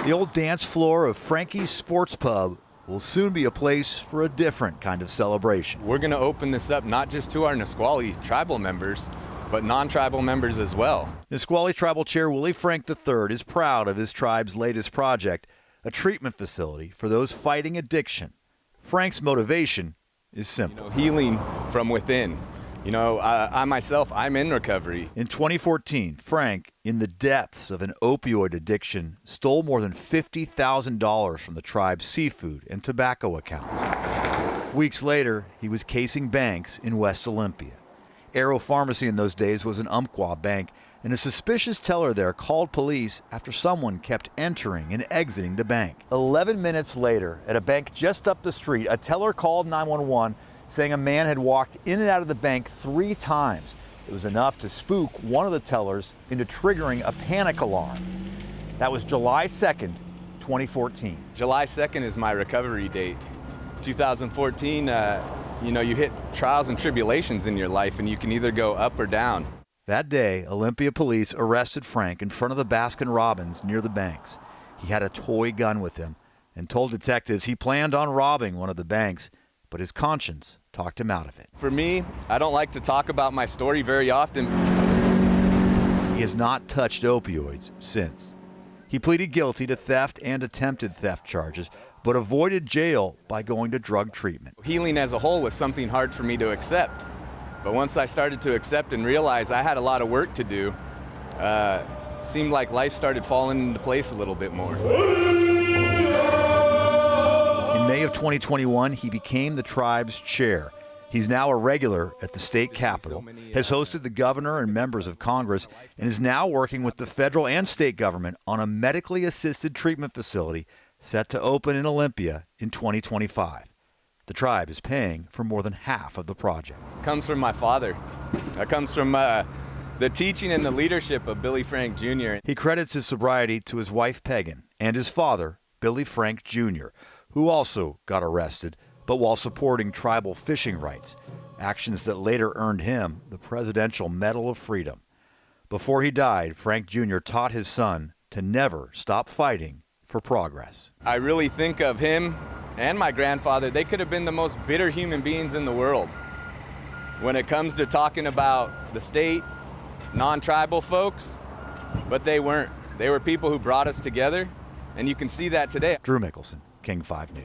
The old dance floor of Frankie's Sports Pub will soon be a place for a different kind of celebration. We're going to open this up not just to our Nisqually tribal members, but non-tribal members as well. Nisqually Tribal Chair Willie Frank III is proud of his tribe's latest project, a treatment facility for those fighting addiction. Frank's motivation is simple. Healing from within. I myself, I'm in recovery. In 2014, Frank, in the depths of an opioid addiction, stole more than $50,000 from the tribe's seafood and tobacco accounts. Weeks later, he was casing banks in West Olympia. Arrow Pharmacy in those days was an Umpqua bank, and a suspicious teller there called police after someone kept entering and exiting the bank. 11 minutes later, at a bank just up the street, a teller called 911 saying a man had walked in and out of the bank 3 times. It was enough to spook one of the tellers into triggering a panic alarm. That was July 2nd, 2014. July 2nd is my recovery date. 2014, you hit trials and tribulations in your life, and you can either go up or down. That day, Olympia police arrested Frank in front of the Baskin-Robbins near the banks. He had a toy gun with him and told detectives he planned on robbing one of the banks, but his conscience talked him out of it. For me, I don't like to talk about my story very often. He has not touched opioids since. He pleaded guilty to theft and attempted theft charges, but avoided jail by going to drug treatment. Healing as a whole was something hard for me to accept. But once I started to accept and realize I had a lot of work to do, it seemed like life started falling into place a little bit more. In May of 2021, he became the tribe's chair. He's now a regular at the state capitol, has hosted the governor and members of Congress, and is now working with the federal and state government on a medically assisted treatment facility set to open in Olympia in 2025. The tribe is paying for more than half of the project. It comes from my father. It comes from the teaching and the leadership of Willie Frank Jr. He credits his sobriety to his wife, Pegan, and his father, Willie Frank Jr., who also got arrested, but while supporting tribal fishing rights, actions that later earned him the Presidential Medal of Freedom. Before he died, Frank Jr. taught his son to never stop fighting for progress. I really think of him and my grandfather. They could have been the most bitter human beings in the world. When it comes to talking about the state, non-tribal folks, but they weren't. They were people who brought us together, and you can see that today. Drew Mickelson, King 5 News.